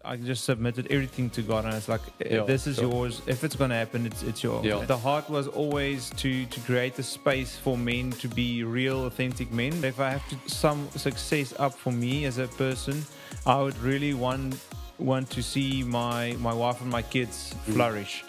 I just submitted everything to God, and it's like, this is yours. If it's going to happen, it's yours. Yeah. The heart was always to create a space for men to be real, authentic men. If I have some success up for me as a person, I would really want to see my wife and my kids flourish.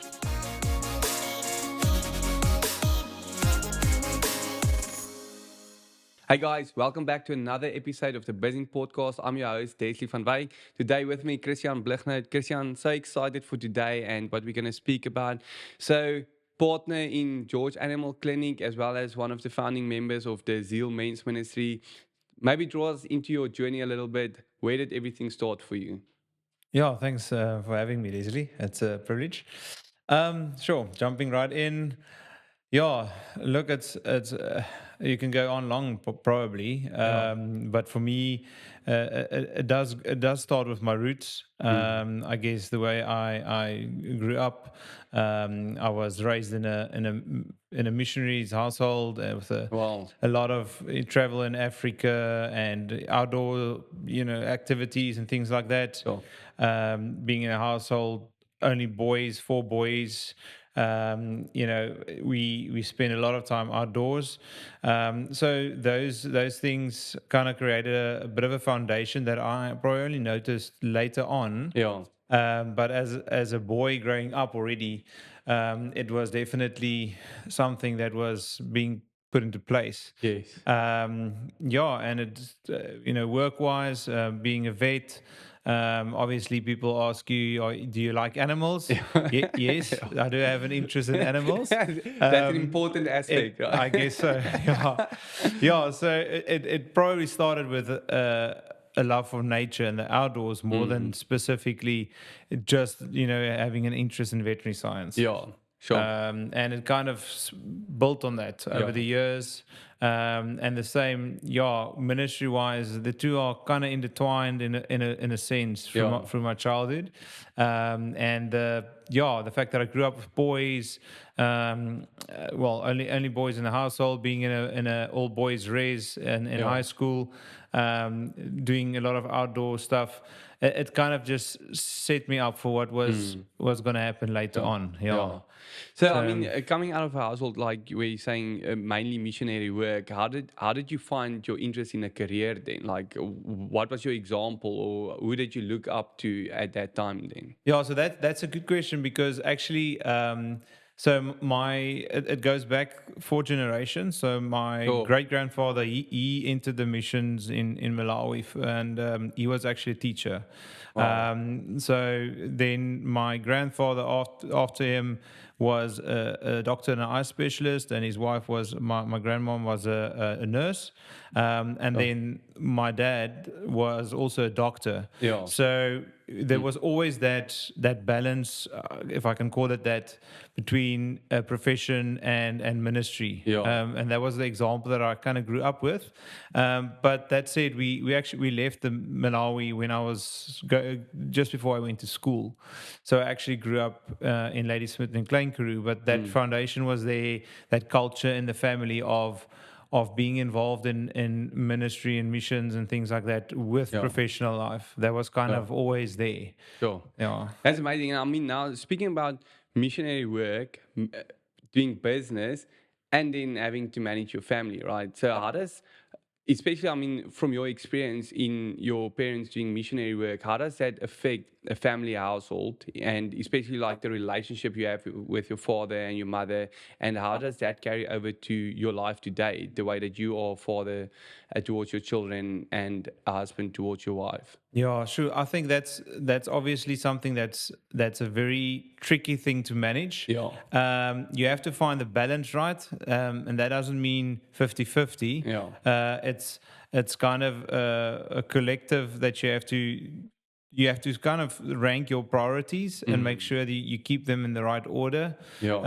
Hey guys, welcome back to another episode of the Bizzin Podcast. I'm your host, Zeal van Wyk. Today with me, Christiaan Blignaut. Christiaan, so excited for today and what we're going to speak about. So, partner in George Animal Clinic, as well as one of the founding members of the Zeal men's ministry. Maybe draw us into your journey a little bit. Where did everything start for you? Yeah, thanks for having me, Leslie. It's a privilege. Sure, jumping right in. Yeah, look, it's you can go on long probably, but for me, it does start with my roots. I guess the way I grew up, I was raised in a missionary's household with a lot of travel in Africa and outdoor activities and things like that. Sure. Being in a household, only boys, 4 boys. We spend a lot of time outdoors. So those things kind of created a bit of a foundation that I probably only noticed later on. Yeah. But as a boy growing up already, it was definitely something that was being put into place. Yes. And it's work-wise, being a vet. Obviously, people ask you, do you like animals? Yes, I do have an interest in animals. That's an important aspect, right? I guess so. Yeah. So it probably started with a love for nature and the outdoors more than specifically just having an interest in veterinary science. Yeah. Sure. And it kind of built on that over the years. And the same, ministry-wise, the two are kind of intertwined in a sense through my childhood. The fact that I grew up with boys, only boys in the household, being in a all boys res in high school, doing a lot of outdoor stuff. It kind of just set me up for what was going to happen later on. Yeah. So I mean, coming out of a household like where you're saying mainly missionary work, how did you find your interest in a career then? Like, what was your example, or who did you look up to at that time then? Yeah, so that's a good question, because actually, it goes back 4 generations. So my great grandfather, he entered the missions in Malawi, and he was actually a teacher. Wow. So then my grandfather after him was a doctor and an eye specialist, and his wife was my grandmom was a nurse, and then my dad was also a doctor. Yeah. So there was always that balance, if I can call it that, between a profession and ministry. Yeah. And that was the example that I kind of grew up with. But that said, we left the Malawi when I was just before I went to school. So I actually grew up in Ladysmith and Klein-Karoo, but that foundation was there, that culture in the family of being involved in ministry and missions and things like that with professional life. That was kind of always there. Sure. Yeah. That's amazing. I mean, now speaking about missionary work, doing business, and then having to manage your family, right? So how does, especially, I mean, from your experience in your parents doing missionary work, how does that affect a family household, and especially like the relationship you have with your father and your mother, and how does that carry over to your life today, the way that you are a father towards your children and a husband towards your wife? Yeah, sure. I think that's obviously something that's a very tricky thing to manage. Yeah. You have to find the balance right, and that doesn't mean 50-50. Yeah. It's kind of a collective that you have to kind of rank your priorities and make sure that you keep them in the right order. Yeah.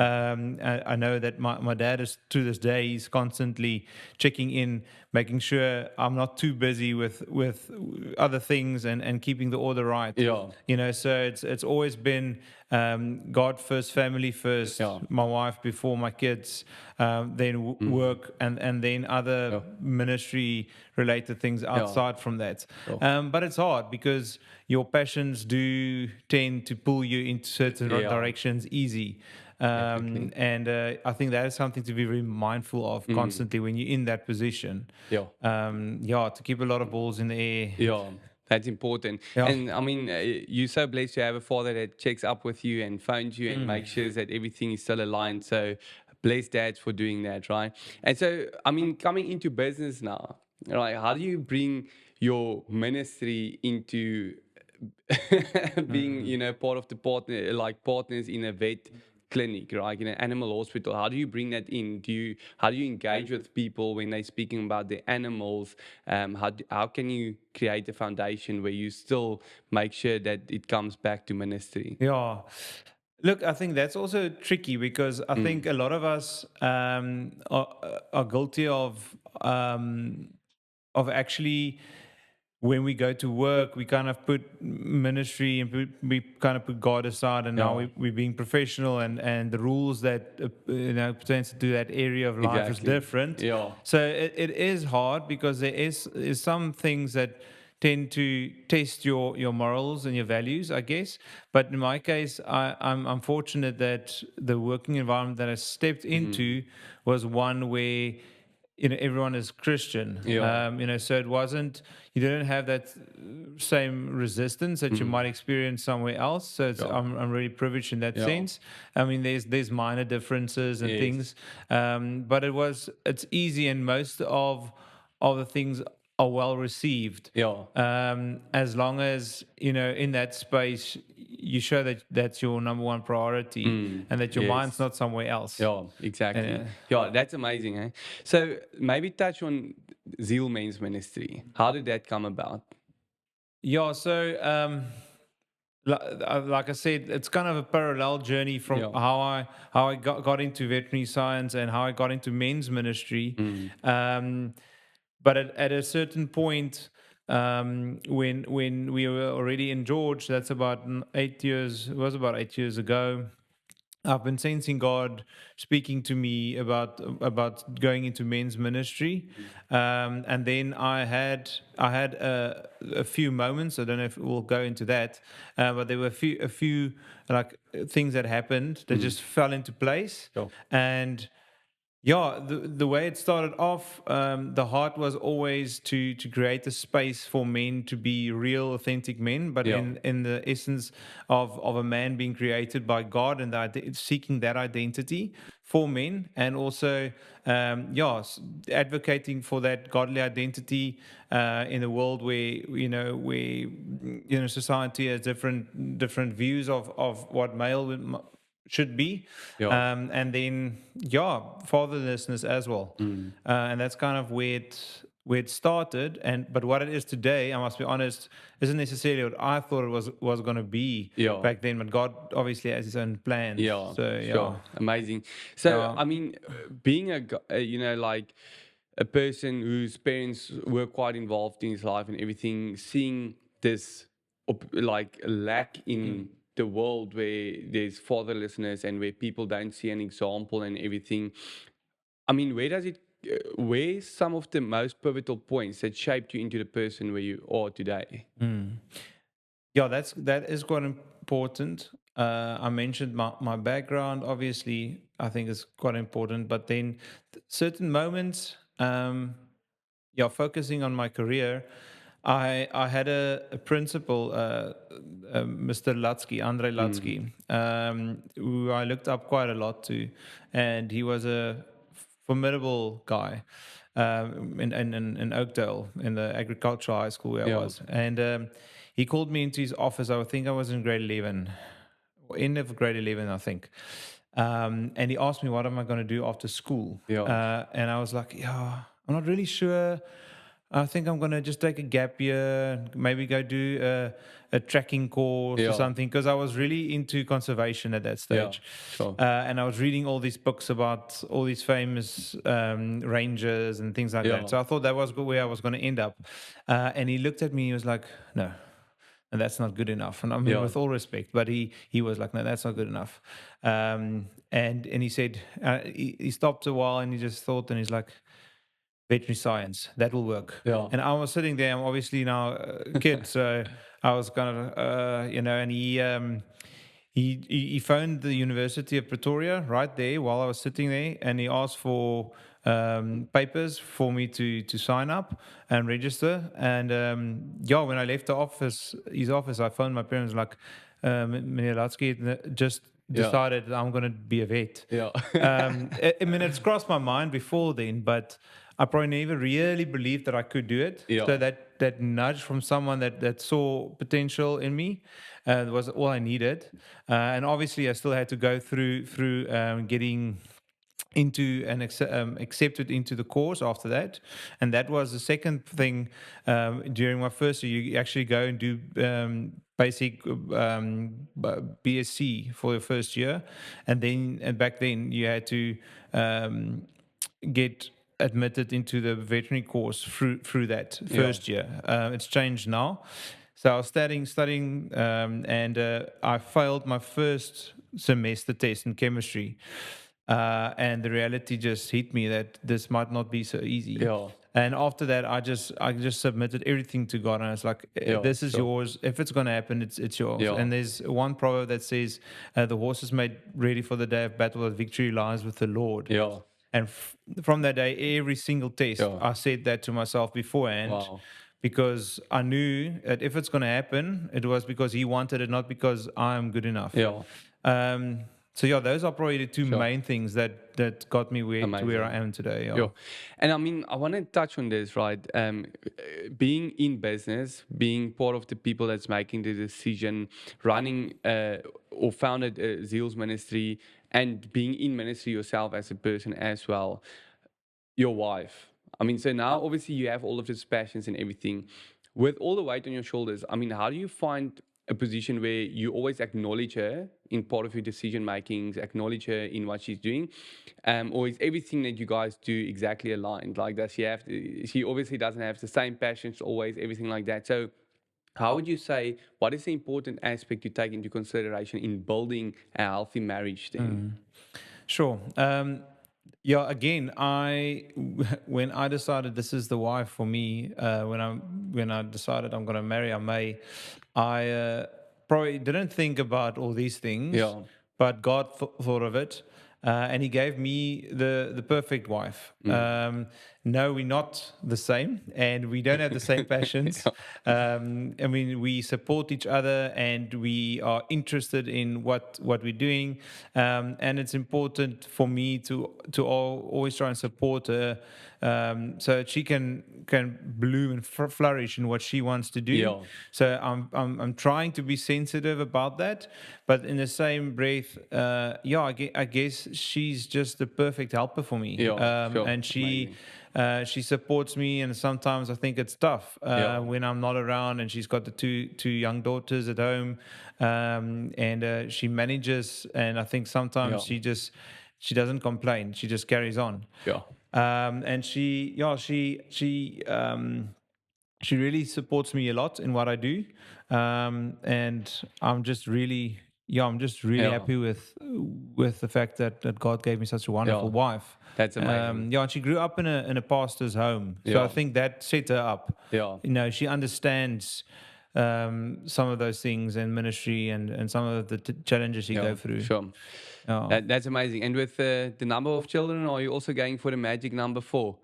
I know that my dad is, to this day, he's constantly checking in making sure I'm not too busy with other things and keeping the order right. Yeah. So it's always been God first, family first, Yeah. my wife before my kids, then work, and then other Yeah. ministry related things outside from that. Yeah. But it's hard because your passions do tend to pull you into certain directions easy. Definitely. And I think that is something to be very mindful of constantly when you're in that position. Yeah. To keep a lot of balls in the air. Yeah, that's important. Yeah. And I mean, you're so blessed to have a father that checks up with you and phones you and makes sure that everything is still aligned. So bless dads for doing that, right? And so, I mean, coming into business now, right? How do you bring your ministry into being, part of the partners in a vet clinic, right? In an animal hospital? How do you bring that in? How do you engage with people when they're speaking about their animals? How can you create a foundation where you still make sure that it comes back to ministry? Yeah. Look, I think that's also tricky because I think a lot of us are guilty of actually, when we go to work, we kind of put ministry and we kind of put God aside, and now Yeah. we're being professional, and the rules that pertains to that area of life is Exactly. different. Yeah. So it is hard because there is some things that tend to test your morals and your values, I guess. But in my case, I'm fortunate that the working environment that I stepped into was one where everyone is Christian. Yeah. So it wasn't, you didn't have that same resistance that you might experience somewhere else. So Yeah. I'm really privileged in that Yeah. sense. I mean, there's minor differences and Yes. things, but it's easy, and most of the things are well received. Yeah. As long as in that space you show that that's your number one priority, and that your mind's Yes. not somewhere else. Yeah, exactly. And, Yeah, that's amazing. Eh? So maybe touch on Zeal Men's Ministry. How did that come about? Yeah, so like I said, it's kind of a parallel journey from Yeah. how I got into veterinary science and how I got into men's ministry. But at a certain point, when we were already in George, that's about 8 years. It was about 8 years ago. I've been sensing God speaking to me about going into men's ministry, and then I had a few moments. I don't know if we'll go into that, but there were a few like things that happened that just fell into place, Sure. and yeah, the way it started off, the heart was always to create a space for men to be real, authentic men, but Yeah. in the essence of a man being created by God, and seeking that identity for men, and also advocating for that godly identity in a world where society has different views of what male should be. Yeah. And then fatherlessness as well. And that's kind of where it started. But what it is today, I must be honest, isn't necessarily what I thought it was going to be Yeah. back then. But God obviously has His own plans. Yeah, So sure. Amazing. So, Yeah. I mean, being like a person whose parents were quite involved in his life and everything, seeing this like lack in the world where there's fatherlessness and where people don't see an example and everything. I mean, where's some of the most pivotal points that shaped you into the person where you are today? Yeah, that is quite important. I mentioned my background. Obviously, I think is quite important. But then certain moments, focusing on my career, I had a principal, Mr. Latsky, Andrei Latsky, who I looked up quite a lot to, and he was a formidable guy in Oakdale, in the agricultural high school where I Yeah. was. And he called me into his office. I think I was in grade 11, end of grade 11, I think. And he asked me, what am I going to do after school? Yeah. And I was like, yeah, I'm not really sure. I think I'm going to just take a gap year, maybe go do a trekking course or Yeah. something, because I was really into conservation at that Yeah. stage. Sure. And I was reading all these books about all these famous rangers and things like Yeah. that. So I thought that was where I was going to end up. And he looked at me, he was like, no. And that's not good enough. And I mean, Yeah. with all respect, but he was like, no, that's not good enough. And he said, he stopped a while and he just thought, and he's like, veterinary science, that will work. Yeah. And I was sitting there, I'm obviously now a kid, so I was kind of, and he phoned the University of Pretoria right there while I was sitting there, and he asked for papers for me to sign up and register. And when I left his office, I phoned my parents like, meneer Latsky just decided that I'm going to be a vet. Yeah. I mean, it's crossed my mind before then, but I probably never really believed that I could do it. Yeah. So that nudge from someone that saw potential in me was all I needed. And obviously, I still had to go through getting into and accepted into the course after that. And that was the second thing. During my first year, you actually go and do basic BSc for your first year, and back then you had to get admitted into the veterinary course through that first year. It's changed now. So I was studying, and I failed my first semester test in chemistry. And the reality just hit me that this might not be so easy. Yeah. And after that, I just submitted everything to God, and I was like, "This is yours. If it's going to happen, it's yours." Yeah. And there's one proverb that says, "The horse is made ready for the day of battle, but victory lies with the Lord." Yeah. And from that day, every single test, I said that to myself beforehand. Wow. Because I knew that if it's going to happen, it was because He wanted it, not because I'm good enough. Yeah. So those are probably the two main things that got me to where I am today. Yeah. And I mean, I want to touch on this, right? Being in business, being part of the people that's making the decision, running or founded Zeal's ministry, and being in ministry yourself as a person as well. Your wife. I mean, so now obviously you have all of these passions and everything. With all the weight on your shoulders, I mean, how do you find a position where you always acknowledge her in part of your decision makings, acknowledge her in what she's doing, or is everything that you guys do exactly aligned? Like, does she have? She obviously doesn't have the same passions always, everything like that. So, how would you say? What is the important aspect you take into consideration in building a healthy marriage? Then, Sure. Again, when I decided this is the wife for me, when I decided I'm going to marry May, I probably didn't think about all these things, but God thought of it, and He gave me the perfect wife. No, we're not the same, and we don't have the same passions. I mean, we support each other, and we are interested in what we're doing, and it's important for me to always try and support her, so that she can bloom and flourish in what she wants to do. Yeah. So I'm trying to be sensitive about that, but in the same breath, I guess she's just the perfect helper for me. And she supports me, and sometimes I think it's tough when I'm not around, and she's got the two young daughters at home, and she manages, and I think sometimes she doesn't complain, she just carries on. And she really supports me a lot in what I do, and I'm just really happy with the fact that God gave me such a wonderful wife. That's amazing. And she grew up in a pastor's home, so I think that set her up. She understands some of those things in ministry and some of the challenges you go through. That's amazing. And with the number of children, are you also going for the magic number 4?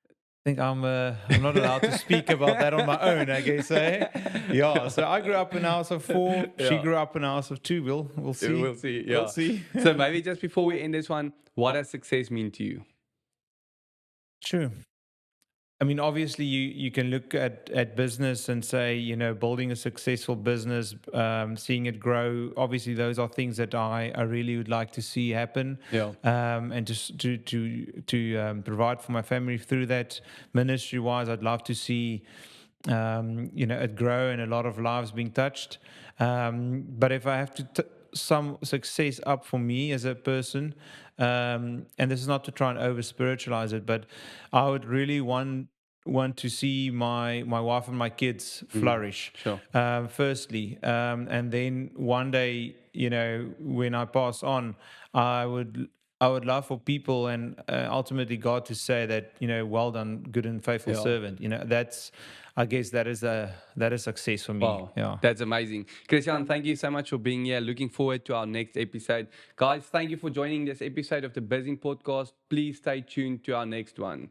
I think I'm not allowed to speak about that on my own, I guess. So I grew up in a house of 4. She grew up in a house of 2. We'll see. We'll see. We'll see. So maybe just before we end this one, what does success mean to you? Sure. I mean, obviously, you can look at business and say, building a successful business, seeing it grow. Obviously, those are things that I really would like to see happen, Yeah. and just to provide for my family through that. Ministry wise, I'd love to see, it grow and a lot of lives being touched. But if I have to sum success up for me as a person, and this is not to try and over spiritualize it, but I would really want to see my wife and my kids flourish. Sure. Firstly, and then one day, when I pass on, I would love for people and ultimately God to say that, well done, good and faithful Yeah. servant. I guess that is success for me. Wow, Yeah. that's amazing. Christiaan, thank you so much for being here. Looking forward to our next episode. Guys, thank you for joining this episode of the Bizzin Podcast. Please stay tuned to our next one.